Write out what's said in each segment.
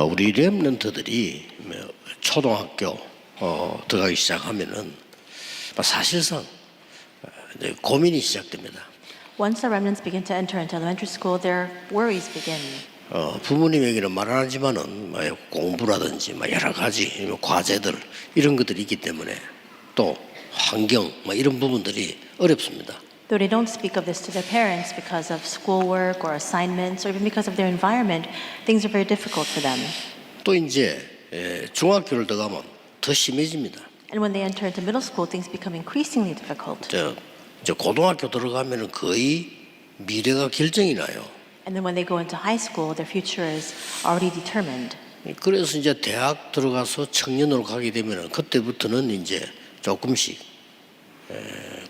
우리 렘넌트들이 초등학교 들어가기 시작하면은 사실상 이제 고민이 시작됩니다. Once the remnants begin to enter into elementary school, their worries begin. 부모님에게는 말 안 하지만은 공부라든지 여러 가지 과제들 이런 것들이 있기 때문에 또 환경 이런 부분들이 어렵습니다. Though they don't speak of this to their parents because of schoolwork or assignments or even because of their environment, things are very difficult for them. 또 이제 중학교를 들어가면 더 심해집니다. And when they enter into middle school, things become increasingly difficult. 이제 고등학교 들어가면은 거의 미래가 결정이 나요. And then when they go into high school, their future is already determined. 그래서 이제 대학 들어가서 청년으로 가게 되면은 그때부터는 이제 조금씩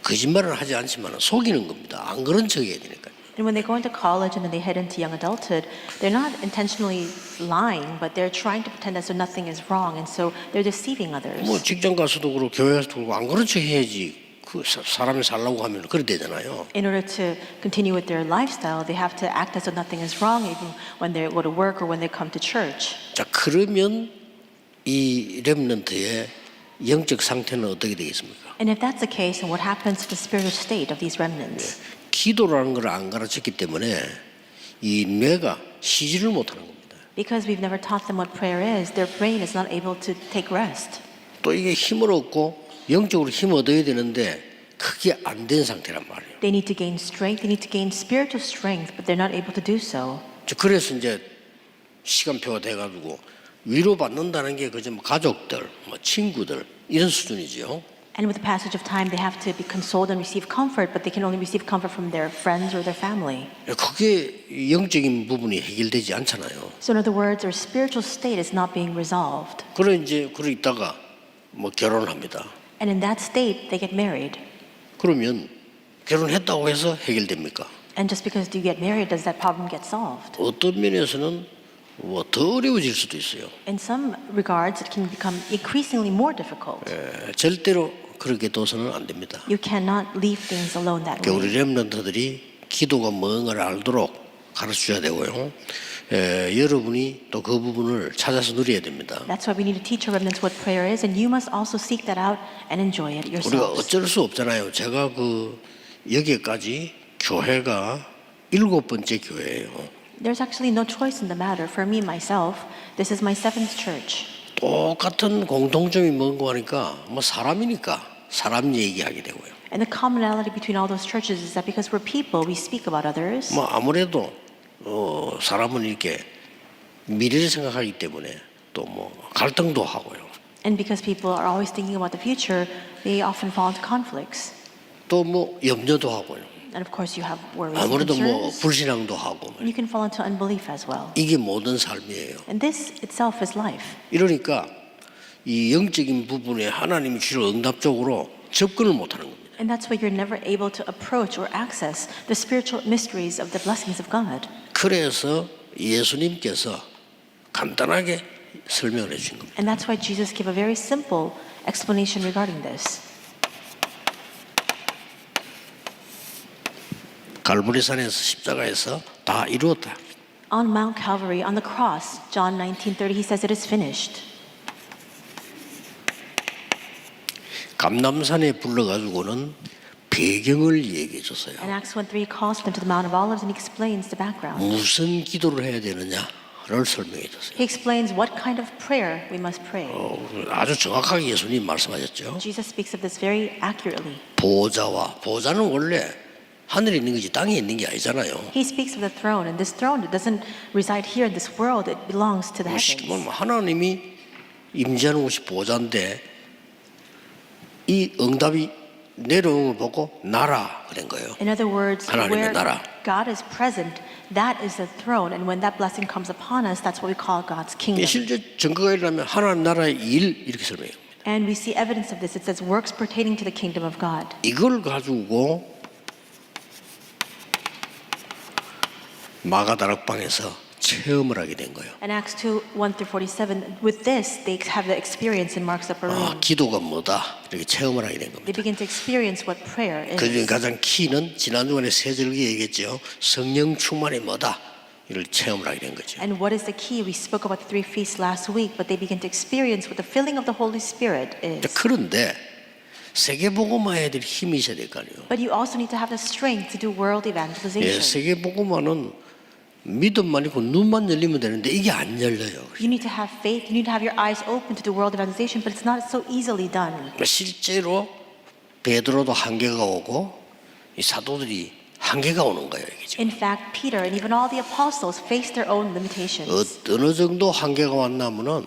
거짓말을 하지 않지만 속이는 겁니다. 안 그런 척해야 되니까. And when they go into college and then they head into young adulthood, they're not intentionally lying, but they're trying to pretend as though nothing is wrong, and so they're deceiving others. 직장 가서도 그렇고 교회 가서도 그렇고 안 그런 척 해야지 그 사람이 살라고 하면 그래 되잖아요. In order to continue with their lifestyle, they have to act as though nothing is wrong, even when they go to work or when they come to church. 자, 그러면 이 렘넌트의 영적 상태는 어떻게 되겠습니까? And if that's the case, then what happens to the spiritual state of these remnants? 기도라는 걸 안 가르쳤기 때문에 이 뇌가 쉬지를 못하는 겁니다. Because we've never taught them what prayer is, their brain is not able to take rest. 또 이게 힘을 얻고 영적으로 힘 얻어야 되는데 그게 안 된 상태란 말이에요. They need to gain strength, they need to gain spiritual strength, but they're not able to do so. 그래서 이제 시간표가 돼가지고 위로받는다는 게 그저 가족들, 친구들 이런 수준이죠. And with the passage of time, they have to be consoled and receive comfort, but they can only receive comfort from their friends or their family. 그게 영적인 부분이 해결되지 않잖아요. So in other words, their spiritual state is not being resolved. 그래 있다가 결혼합니다. And in that state, they get married. 그러면 결혼했다고 해서 해결됩니까? And just because you get married, does that problem get solved? 어떤 면에서는 더 어려워질 수도 있어요. In some regards, it can become increasingly more difficult. 절대로 그렇게 둬서는 안 됩니다. You cannot leave things alone that way. 우리 렘넌트들이 기도가 뭔가를 알도록 가르쳐줘야 되고요. 여러분이 또 그 부분을 찾아서 누려야 됩니다. That's why we need to teach our remnants what prayer is, and you must also seek that out and enjoy it 우리가 yourselves. 어쩔 수 없잖아요. 제가 여기까지 교회가 7번째 교회예요. There's actually no choice in the matter. For me, myself, this is my 7th church. 똑같은 공통점이 뭔가 하니까 사람이니까 사람 얘기하게 되고요. And the commonality between all those churches is that because we're people, we speak about others. 아무래도 사람은 이렇게 미래를 생각하기 때문에 또 갈등도 하고요. And because people are always thinking about the future, they often fall into conflicts. 또 염려도 하고요. And of course, you have worries and 아무래도 concerns. 불신앙도 하고. And you can fall into unbelief as well. 이게 모든 삶이에요. And this itself is life. 이러니까 이 영적인 부분에 하나님이 주는 응답적으로 접근을 못하는 겁니다. And that's why you're never able to approach or access the spiritual mysteries of the blessings of God. 그래서 예수님께서 간단하게 설명을 해주신 겁니다. And that's why Jesus gave a very simple explanation regarding this. 갈보리산에서 십자가에서 다 이루었다. On Mount Calvary, on the cross, John 19:30, he says it is finished. 감람산에 불러가지고는 배경을 얘기해 줬어요. And Acts 1:3 calls them to the Mount of Olives and he explains the background. 무슨 기도를 해야 되느냐를 설명해 줬어요. He explains what kind of prayer we must pray. 아주 정확하게 예수님 말씀하셨죠. Jesus speaks of this very accurately. 보좌는 원래 하늘에 있는 거지 땅에 있는 게 아니잖아요. He speaks of the throne, and this throne doesn't reside here in this world, it belongs to the heavens. 하나님이 임재하는 곳이 보좌인데 이 응답이 내려오는 걸 보고 나라 그런 거예요. In other words, 하나님의 where 나라. God is present, that is the throne, and when that blessing comes upon us, that's what we call God's kingdom. 실제 증거가 일어나면 하나님 나라의 일 이렇게 설명해요. And we see evidence of this. It says works pertaining to the kingdom of God. 이걸 가지고 마가다락방에서 체험을 하게 된 거예요. And Acts 2:1-47, with this, they have the experience in Mark's upper room. 기도가 뭐다 이렇게 체험을 하게 된 They 겁니다. begin to experience what prayer 그중에 is. 가장 키는 지난주간에 세 절기 얘기했죠. 성령 충만이 뭐다. 이를 체험을 하게 된 거죠. And what is the key? We spoke about the 3 feasts last week, but they begin to experience what the filling of the Holy Spirit is. 그런데 세계복음화해야 될 힘이 있어야 될 거 아니에요. But you also need to have the strength to do world 예, evangelization. 세계복음화는 믿음만 있고 눈만 열리면 되는데 이게 안 열려요. You need to have faith. You need to have your eyes open to do world evangelization, but it's not so easily done. 실제로 베드로도 한계가 오고 이 사도들이 한계가 오는 거예요. 이게 In fact, Peter and even all the apostles faced their own limitations. 어느 정도 한계가 왔냐면은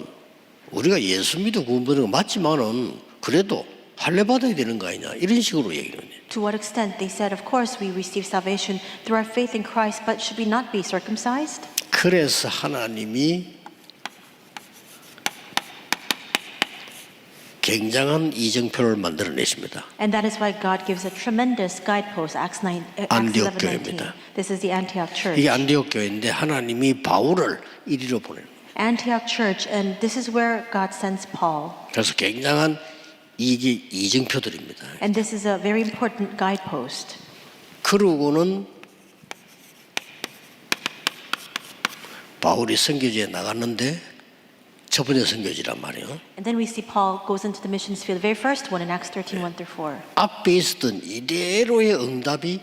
우리가 예수 믿어 구원받는 거 맞지만은 그래도 할례 받아야 되는 거 아니냐 이런 식으로 얘기를 해요. To what extent? They said, of course, we receive salvation through our faith in Christ, but should we not be circumcised? 그래서 하나님이 굉장한 이정표를 만들어내십니다. And that is why God gives a tremendous guidepost, Acts 11:19. 교회입니다. This is the Antioch church. 이게 안디옥 교회인데 하나님이 바울을 이리로 보내요. Antioch church, and this is where God sends Paul. 그래서 굉장한 이게 이정표들입니다. And this is a very important guidepost. 그러고는 바울이 선교지에 나갔는데 첫 번째 선교지란 말이에요. And then we see Paul goes into the missions field, the very first one in Acts 13:1-4. 앞에 있었던 이대로의 응답이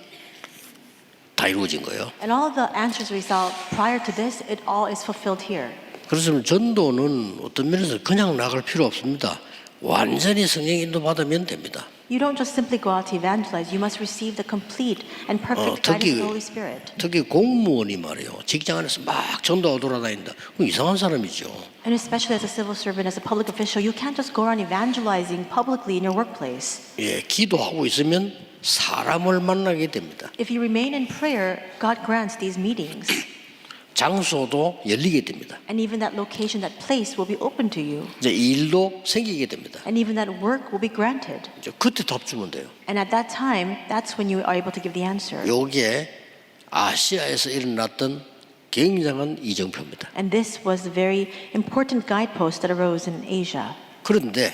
다 이루어진 거예요. And all of the answers we saw prior to this, it all is fulfilled here. 그래서 전도는 어떤 면에서 그냥 나갈 필요 없습니다. 완전히 성령 인도 받으면 됩니다. You don't just simply go out to evangelize. You must receive the complete and perfect guidance of the Holy Spirit. 특히 공무원이 말이에요. 직장 안에서 막 전도하고 돌아다닌다. 그럼 이상한 사람이죠. And especially as a civil servant, as a public official, you can't just go around evangelizing publicly in your workplace. 예, 기도하고 있으면 사람을 만나게 됩니다. If you remain in prayer, God grants these meetings. 장소도 열리게 됩니다. And even that location, that place will be open to you. 이제 일도 생기게 됩니다. And even that work will be granted. 이제 그때 답 주면 돼요. And at that time, that's when you are able to give the answer. 요게 아시아에서 일어났던 굉장한 이정표입니다. And this was the very important guidepost that arose in Asia. 그런데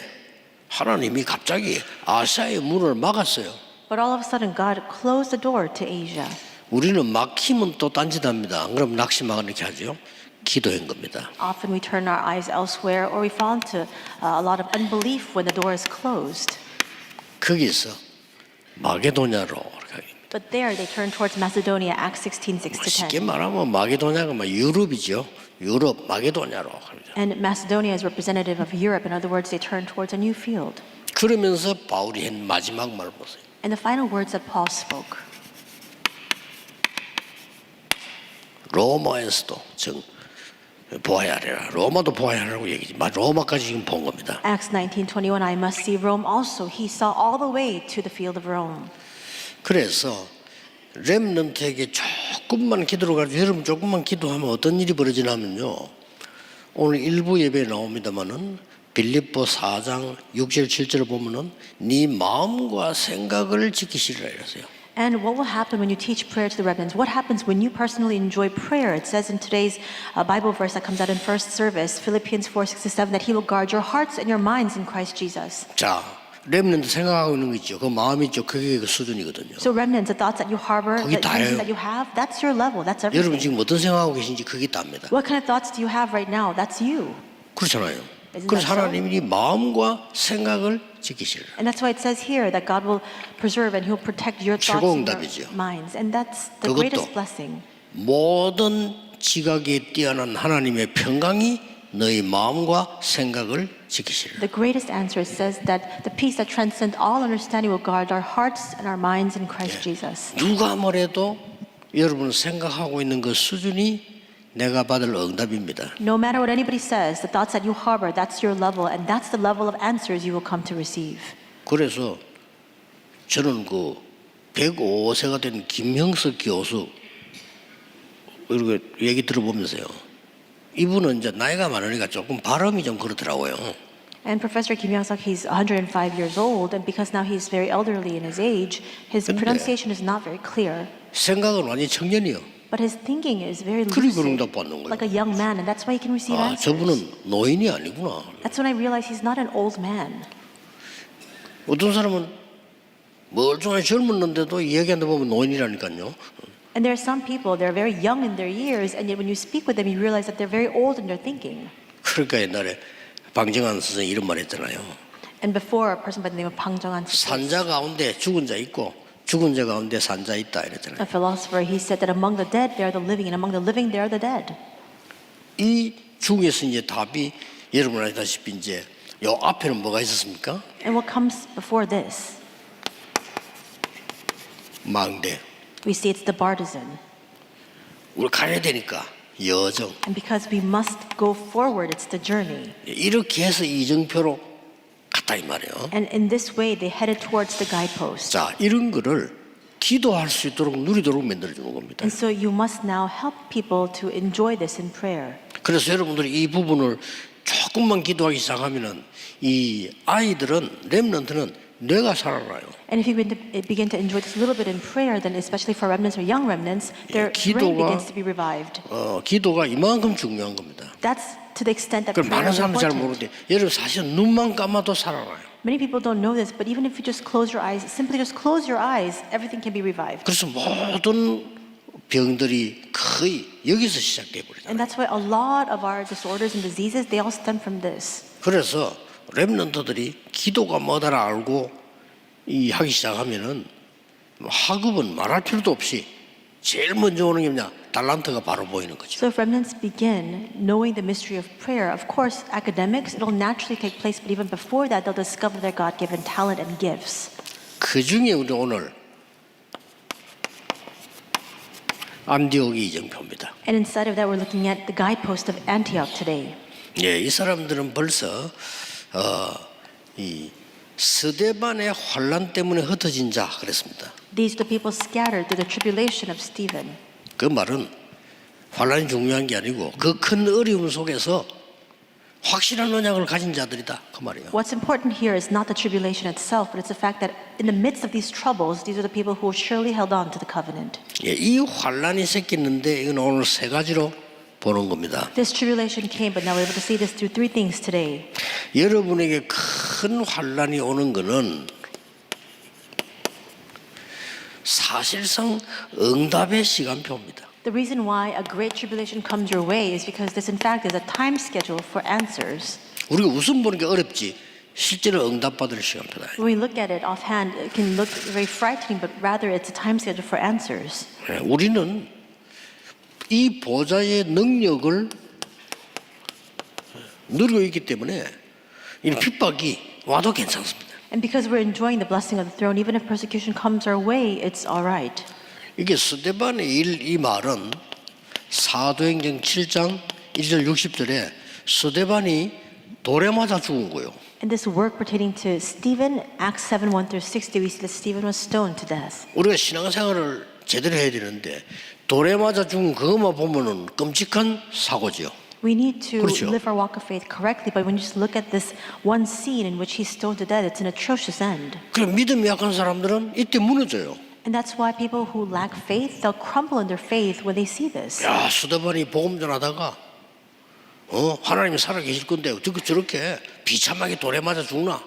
하나님이 갑자기 아시아의 문을 막았어요. But all of a sudden, God closed the door to Asia. 우리는 막히면 또 딴짓합니다. 안 그러면 낙심하고 이렇게 하죠. 기도한 겁니다. Often we turn our eyes elsewhere or we fall into a lot of unbelief when the door is closed. 거기서 마게도냐로 이렇게 But there they turn towards Macedonia, Acts 16:6-10. 쉽게 말하면 마게도냐가 막 유럽이죠. 유럽 마게도냐로 합니다. And Macedonia is representative of Europe. In other words, they turn towards a new field. 그러면서 바울이 한 마지막 말 보세요. And the final words that Paul spoke. 로마에서도 보아야 하리라. 로마도 보아야 하라고 얘기지. 로마까지 지금 본 겁니다. Acts 19:21. I must see Rome also. He saw all the way to the field of Rome. 그래서 렘넌트에게 조금만 기도를 가지고 여러분 조금만 기도하면 어떤 일이 벌어지냐면요. 오늘 일부 예배에 나옵니다만은 빌립보 4장 6절 7절을 보면은 네 마음과 생각을 지키시리라 이랬어요. And what will happen when you teach prayer to the remnants? What happens when you personally enjoy prayer? It says in today's Bible verse that comes out in first service, Philippians 4:6-7, that He will guard your hearts and your minds in Christ Jesus. 자, 렘넌트 생각하고 있는 거 있죠. 그 마음이 있죠. 그게 그 수준이거든요. So remnants, the thoughts that you harbor, 거기 the 다예요. visions that you have, that's your level. That's 여러분 everything. 지금 어떤 생각하고 계신지 그게 답니다. What kind of thoughts do you have right now? That's you. 그렇잖아요. Isn't 그래서 that so? 하나님이 마음과 생각을 지키시리라. And that's why it says here that God will preserve and He will protect your thoughts 최고 and 응답이죠. your minds. And that's the 그것도 greatest blessing. 모든 지각에 뛰어난 하나님의 평강이 너희 마음과 생각을 지키시리라. The greatest answer says that the peace that transcends all understanding will guard our hearts and our minds in Christ Jesus. 누가 뭐래도 여러분 생각하고 있는 그 수준이 내가 받을 응답입니다. No matter what anybody says, the thoughts that you harbor, that's your level, and that's the level of answers you will come to receive. 그래서 저는 그 105세가 된 김형석 교수 이렇게 얘기 들어보면서요. 이분은 이제 나이가 많으니까 조금 발음이 좀 그렇더라고요. And Professor Kim Young-suk, he's 105 years old, and because now he's very elderly in his age, his 근데 pronunciation is not very clear. 생각은 완전히 청년이요. But his thinking is very 그리고 lucid, 응답 받는 거예요. like a young man, and that's why he can receive 아, answers. 저분은 노인이 아니구나. That's when I realized he's not an old man. 어떤 사람은 멀쩡하게 젊었는데도 이야기한다 보면 노인이라니까요. And there are some people, they're very young in their years, and yet when you speak with them, you realize that they're very old in their thinking. 그러니까 옛날에 방정환 선생이 이런 말 했잖아요. And before, a person by the name of Bang Jong-an, 산자 가운데 죽은 자 있고 죽은 자 가운데 산자 있다 이랬잖아요. a philosopher, he said that among the dead, there are the living, and among the living, there are the dead. 이 중에서 이제 답이 여러분 아시다시피 이제 요 앞에는 뭐가 있었습니까? And what comes before this? 망대. We see it's the bartizan. 우리 가야 되니까 여정. And because we must go forward, it's the journey. 이렇게 해서 이정표로 갔다 이 말이에요. And in this way, they headed towards the guidepost. 자, 이런 거를 기도할 수 있도록 누리도록 만들어주는 겁니다. And so you must now help people to enjoy this in prayer. 그래서 여러분들이 이 부분을 조금만 기도하기 시작하면은 이 아이들은 렘넌트는 뇌가 살아나요. And if you begin to enjoy this a little bit in prayer, then especially for remnants or young remnants, their brain begins to be revived. 기도가 이만큼 중요한 겁니다. That's to the extent that 그걸 prayer 많은 is 사람들이 잘 important. 모르는데 여러분 사실 눈만 감아도 살아나요. Many people don't know this, but even if you just close your eyes, simply just close your eyes, everything can be revived. 그래서 모든 병들이 거의 여기서 시작돼 버리잖아요. And that's why a lot of our disorders and diseases, they all stem from this. 그래서 렘넌트들이 기도가 뭐다라 알고 이 하기 시작하면은 학업은 말할 필요도 없이 제일 먼저 오는 게 뭐냐 달란트가 바로 보이는 거죠. So if remnants begin knowing the mystery of prayer, of course, academics, it'll naturally take place, but even before that, they'll discover their God-given talent and gifts. 그 중에 우리 오늘 안디옥이 이정표입니다. And instead of that, we're looking at the guidepost of Antioch today. 예, 이 사람들은 벌써 이 스데반의 환란 때문에 흩어진 자 그랬습니다. These are the people scattered through the tribulation of Stephen. 그 말은 환란이 중요한 게 아니고 그 큰 어려움 속에서 확실한 언약을 가진 자들이다 그 말이에요. What's important here is not the tribulation itself, but it's the fact that in the midst of these troubles, these are the people who surely held on to the covenant. 예, 이 환란이 섞였는데 이건 오늘 세 가지로 보는 겁니다. This tribulation came, but now we're able to see this through three things today. 여러분에게 큰 환란이 오는 것은 사실상 응답의 시간표입니다. The reason why a great tribulation comes your way is because this, in fact, is a time schedule for answers. 우리가 웃음 보는 게 어렵지 실제로 응답받을 시간표다. When we look at it offhand, it can look very frightening, but rather it's a time schedule for answers. 예, 우리는 이 보좌의 능력을 누리고 있기 때문에 이 핍박이 와도 괜찮습니다. And because we're enjoying the blessing of the throne, even if persecution comes our way, it's all right. 이게 스데반의 이 말은 사도행전 7장 1절 60절에 스데반이 돌에 맞아 죽은 거예요. In this work pertaining to Stephen, Acts 7, 1 through 60, we see that Stephen was stoned to death. 우리가 신앙생활을 제대로 해야 되는데 돌에 맞아 죽은 그것만 보면은 끔찍한 사고죠. We need to 그렇죠. live our walk of faith correctly, but when you just look at this one scene in which he's stoned to death, it's an atrocious end. 그럼 믿음이 약한 사람들은 이때 무너져요. And that's why people who lack faith, they'll crumble in their faith when they see this. 야, 스데반이 복음 전하다가 하나님이 살아계실 건데 어떻게 저렇게 비참하게 돌에 맞아 죽나?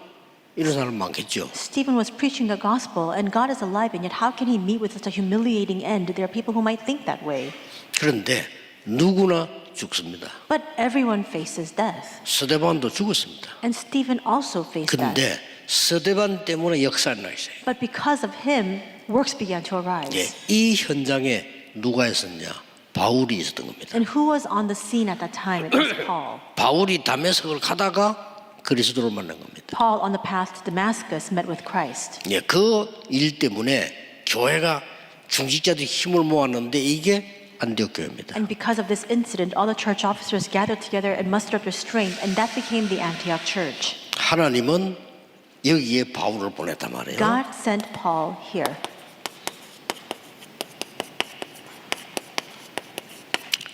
이런 사람 많겠죠. Stephen was preaching the gospel, and God is alive, and yet how can he meet with such a humiliating end? There are people who might think that way. 그런데 누구나 죽습니다. But everyone faces death. 스데반도 죽었습니다. And Stephen also faced death. 근데 스데반 때문에 역사가 나 있어요. But because of him, works began to arise. 예, 이 현장에 누가 있었냐? 바울이 있었던 겁니다. And who was on the scene at that time? It was Paul. 바울이 다메섹을 가다가 그리스도를 만난 겁니다. Paul, on the path to Damascus, met with Christ. 예, 그 일 때문에 교회가 중직자들이 힘을 모았는데 이게 안디옥 교회입니다. And because of this incident, all the church officers gathered together and mustered up their strength, and that became the Antioch church. 하나님은 여기에 바울을 보냈단 말이에요. God sent Paul here.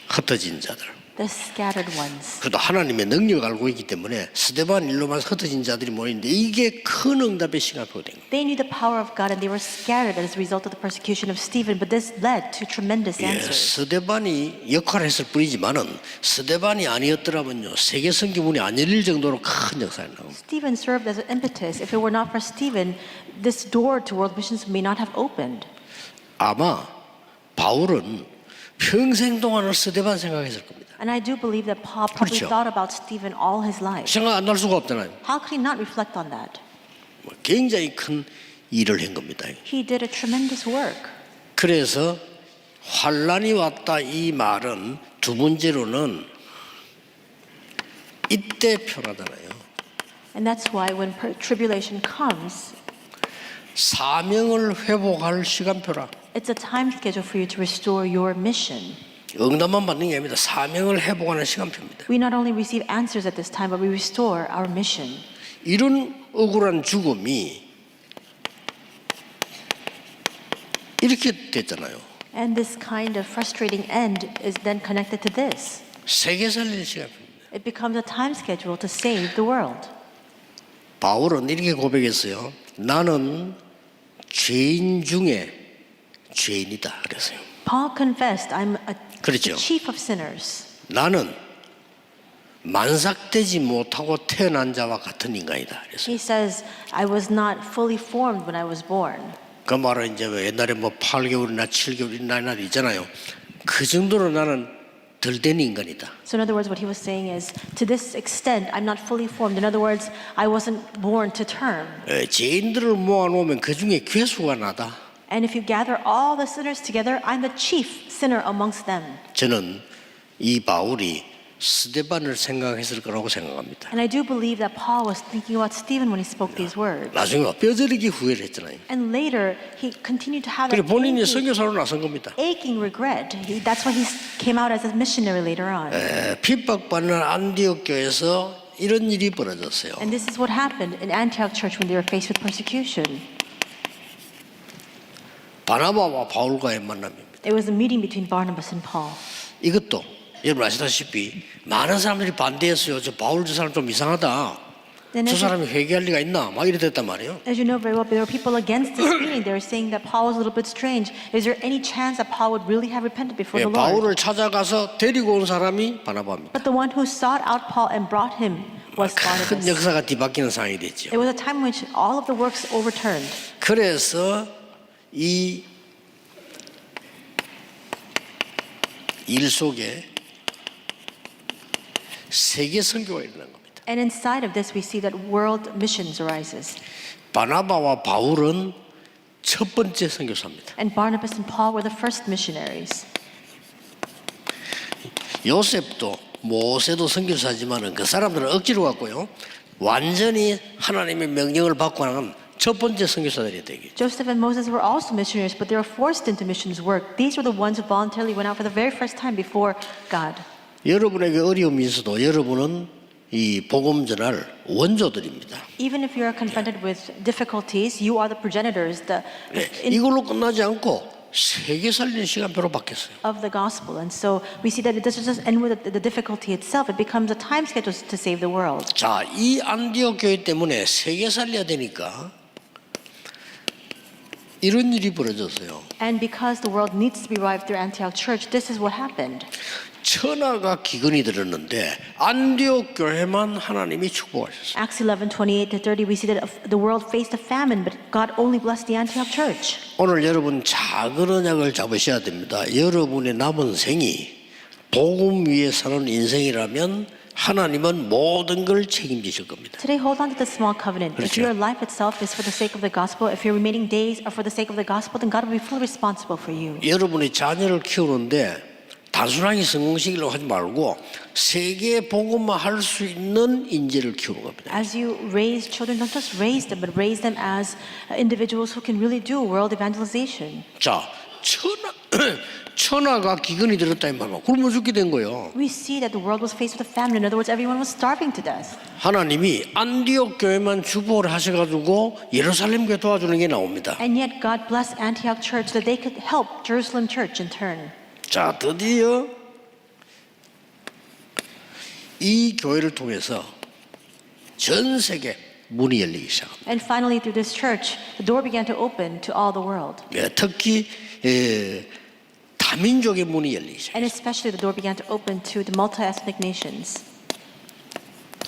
흩어진 자들. The scattered ones. 그래도 하나님의 능력을 알고 있기 때문에 스데반 일로만 흩어진 자들이 모이는데 이게 큰 응답의 시간표가 된 거예요. They knew the power of God, and they were scattered as a result of the persecution of Stephen, but this led to tremendous 예, answers. 스데반이 역할을 했을 뿐이지만은 스데반이 아니었더라면요 세계 선교문이 안 열릴 정도로 큰 역사가 나옵니다. Stephen served as an impetus. If it were not for Stephen, this door to world missions may not have opened. 아마 바울은 평생 동안을 스데반 생각했을 겁니다. And I do believe that Paul probably 그렇죠. thought about Stephen all his life. 생각 안 날 수가 없잖아요. How could he not reflect on that? 굉장히 큰 일을 한 겁니다. He did a tremendous work. 그래서 환란이 왔다 이 말은 두 번째로는 이때 표하잖아요. And that's why when tribulation comes, 사명을 회복할 시간표라. it's a time schedule for you to restore your mission. 응답만 받는 게 아닙니다. 사명을 회복하는 시간표입니다. We not only receive answers at this time, but we restore our mission. 이런 억울한 죽음이 이렇게 됐잖아요. And this kind of frustrating end is then connected to this. 세계 살릴 시간표입니다. It becomes a time schedule to save the world. 바울은 이렇게 고백했어요. 나는 죄인 중에 죄인이다 그랬어요. Paul confessed, I'm 그렇죠. the chief of sinners. 나는 만삭되지 못하고 태어난 자와 같은 인간이다 그랬어요. He says, I was not fully formed when I was born. 그 말은 이제 옛날에 뭐 8개월이나 7개월이나 있잖아요. 그 정도로 나는 덜 된 인간이다. So in other words, what he was saying is, to this extent, I'm not fully formed. In other words, I wasn't born to term. 죄인들을 모아놓으면 그 중에 괴수가 나다. And if you gather all the sinners together, I'm the chief sinner amongst them. 저는 이 바울이 스데반을 생각했을 거라고 생각합니다. And I do believe that Paul was thinking about Stephen when he spoke these words. 나중에 뼈저리게 후회를 했잖아요. And later, he continued to have 그래 that 본인이 aching, 선교사로 나선 겁니다. aching regret. That's why he came out as a missionary later on. 핍박받는 안디옥 교회에서 이런 일이 벌어졌어요. And this is what happened in Antioch Church when they were faced with persecution. 바나바와 바울과의 만남입니다. It was a meeting between Barnabas and Paul. 이것도 여러분 아시다시피 많은 사람들이 반대했어요. 저 바울 저 사람 좀 이상하다. 저 사람이 회개할 리가 있나? 막 이랬단 말이에요. As you know very well, there were people against this meeting. They were saying that Paul was a little bit strange. Is there any chance that Paul would really have repented before 예, the Lord? 바울을 찾아가서 데리고 온 사람이 바나바입니다. But the one who sought out Paul and brought him was 큰 Barnabas. 역사가 뒤바뀌는 상황이 됐죠. It was a time in which all of the works overturned. 그래서 이 일 속에 세계 선교가 일어난 겁니다. And inside of this, we see that world missions arises. 바나바와 바울은 첫 번째 선교사입니다. And Barnabas and Paul were the first missionaries. 요셉도 모세도 선교사지만은 그 사람들은 억지로 갔고요. 완전히 하나님의 명령을 받고 나간 첫 번째 선교사들이 되겠죠. Joseph and Moses were also missionaries, but they were forced into missions work. These were the ones who voluntarily went out for the very first time before God. 여러분에게 어려움이 있어도 여러분은 이 복음 전할 원조들입니다. Even if you are confronted with difficulties, you are the progenitors 이걸로 끝나지 않고 세계 살리는 시간표로 바뀌었어요. of the gospel. And so we see that it doesn't just end with the difficulty itself. It becomes a time schedule to save the world. 자, 이 안디옥 교회 때문에 세계 살려야 되니까 이런 일이 벌어졌어요. And because the world needs to be revived through Antioch Church, this is what happened. 천하가 기근이 들었는데 안디옥 교회만 하나님이 축복하셨어요. Acts 11:28-30, we see that the world faced a famine, but God only blessed the Antioch Church. 오늘 여러분 작은 언약을 잡으셔야 됩니다. 여러분의 남은 생이 복음 위에 사는 인생이라면 하나님은 모든 걸 책임지실 겁니다. Today, hold on to the small covenant. If 그렇죠. your life itself is for the sake of the gospel, if your remaining days are for the sake of the gospel, then God will be fully responsible for you. 여러분이 자녀를 키우는데 단순하게 성공시키려고 하지 말고 세계 복음만 할 수 있는 인재를 키우는 겁니다. As you raise children, don't just raise them, but raise them as individuals who can really do world evangelization. 자, 천하가 기근이 들었다 이 말이야. 굶어 죽게 된 거예요. We see that the world was faced with a famine. In other words, everyone was starving to death. 하나님이 안디옥 교회만 축복을 하셔가지고 예루살렘 교회 도와주는 게 나옵니다. And yet God blessed Antioch Church that they could help Jerusalem Church in turn. 자, 드디어 이 교회를 통해서 전 세계 문이 열리기 시작합니다. And finally, through this church, the door began to open to all the world. 예, 특히 다민족의 문이 열리기 시작합니다. And especially the door began to open to the multi-ethnic nations.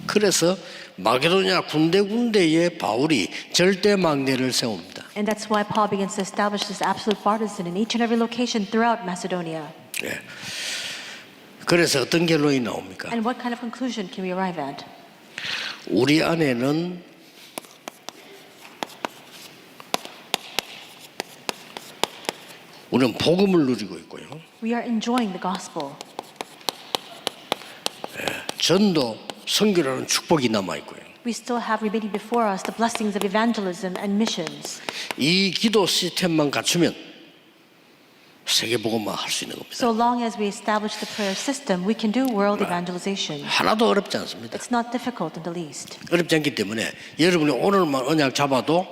그래서 마게도냐 군데군데에 바울이 절대 망대를 세웁니다. And that's why Paul begins to establish this absolute partisan in each and every location throughout Macedonia. 예. 그래서 어떤 결론이 나옵니까? And what kind of conclusion can we arrive at? 우리 안에는 우리는 복음을 누리고 있고요. We are enjoying the gospel. 전도, 선교라는 축복이 남아 있고요. We still have remaining before us the blessings of evangelism and missions. 이 기도 시스템만 갖추면 세계 복음만 할 수 있는 겁니다. So long as we establish the prayer system, we can do world evangelization. 하나도 어렵지 않습니다. It's not difficult in the least. 어렵지 않기 때문에 여러분이 오늘만 언약 잡아도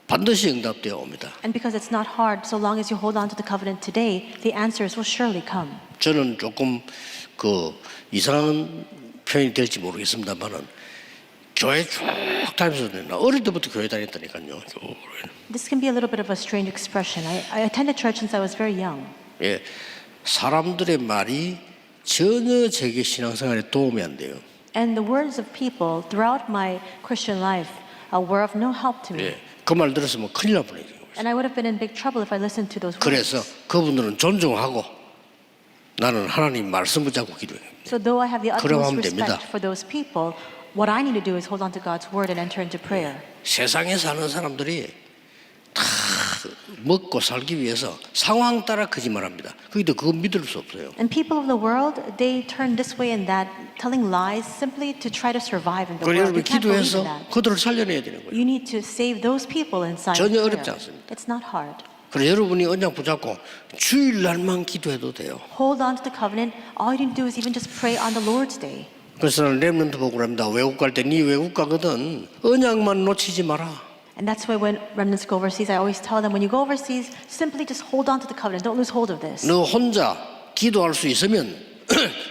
반드시 응답되어 옵니다. And because it's not hard, so long as you hold on to the covenant today, the answers will surely come. 저는 조금 그 이상한 표현이 될지 모르겠습니다만은 교회 쭉 다니면서 나 어릴 때부터 교회 다녔다니까요. This can be a little bit of a strange expression. I attended church since I was very young. 예, 사람들의 말이 전혀 제게 신앙생활에 도움이 안 돼요. And the words of people throughout my Christian life were of no help to me. 예, 그 말 들었으면 큰일 날 뻔해요. And I would have been in big trouble if I listened to those words. 그래서 그분들은 존중하고 나는 하나님 말씀 붙잡고 기도해요. So though I have the 그럼 utmost 하면 됩니다. respect for those people, what I need to do is hold on to God's word and enter into prayer. 세상에 사는 사람들이 다 먹고 살기 위해서 상황 따라 거짓말합니다. 그기도 그거 믿을 수 없어요. And people of the world, they turn this way and that, telling lies simply to try to survive in the 그래서 world. 여러분 You can't believe in 기도해서 that. 그들을 살려내야 되는 거예요. You need to save those people inside 전혀 prayer. 어렵지 않습니다. It's not hard. 그래서 여러분이 언약 붙잡고 주일날만 기도해도 돼요. Hold on to the covenant. All you need to do is even just pray on the Lord's day. 그래서 저는 렘넌트 보고 그럽니다. 외국 갈 때 네 외국 가거든 언약만 놓치지 마라. And that's why when remnants go overseas, I always tell them, when you go overseas, simply just hold on to the covenant. Don't lose hold of this. 너 혼자 기도할 수 있으면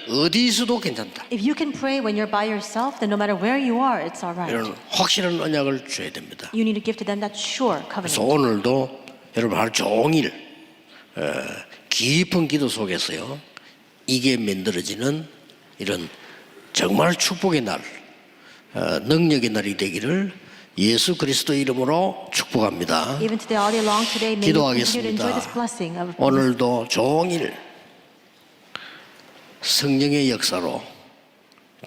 어디 있어도 괜찮다. If you can pray when you're by yourself, then no matter where you are, it's all right. 이런 확실한 언약을 줘야 됩니다. You need to give to them that sure 그래서 covenant. 오늘도 여러분 하루 종일 깊은 기도 속에서요 이게 만들어지는 이런 정말 축복의 날, 능력의 날이 되기를 예수 그리스도 이름으로 축복합니다. Even today, all day long today, may you continue to enjoy 기도하겠습니다. this blessing of 오늘도 종일 성령의 역사로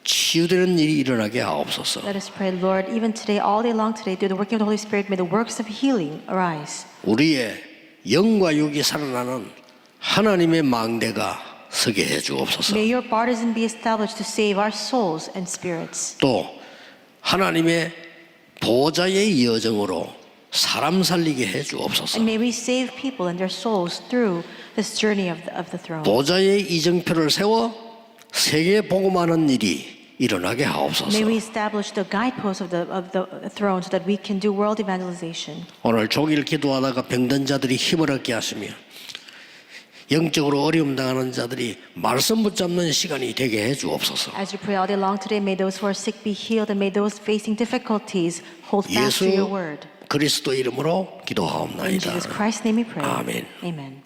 치유되는 일이 일어나게 하옵소서. Let us pray, Lord, even today, all day long today, through the working of the Holy Spirit, may the works of healing arise. 우리의 영과 육이 살아나는 하나님의 망대가 서게 해 주옵소서. May your partisan be established to save our souls and spirits. 또 하나님의 보좌의 여정으로 사람 살리게 해 주옵소서. And may we save people and their souls through this journey of the throne. 보좌의 이정표를 세워 세계 복음하는 일이 일어나게 하옵소서. May we establish the guideposts of the throne so that we can do world evangelization. 오늘 종일 기도하다가 병든 자들이 힘을 얻게 하시며 영적으로 어려움 당하는 자들이 말씀 붙잡는 시간이 되게 해 주옵소서. As you pray all day long today, may those who are sick be healed and may those facing difficulties hold fast to your 예수 word. 그리스도 이름으로 In 기도하옵나이다. Jesus Christ's name we pray. 아멘. Amen.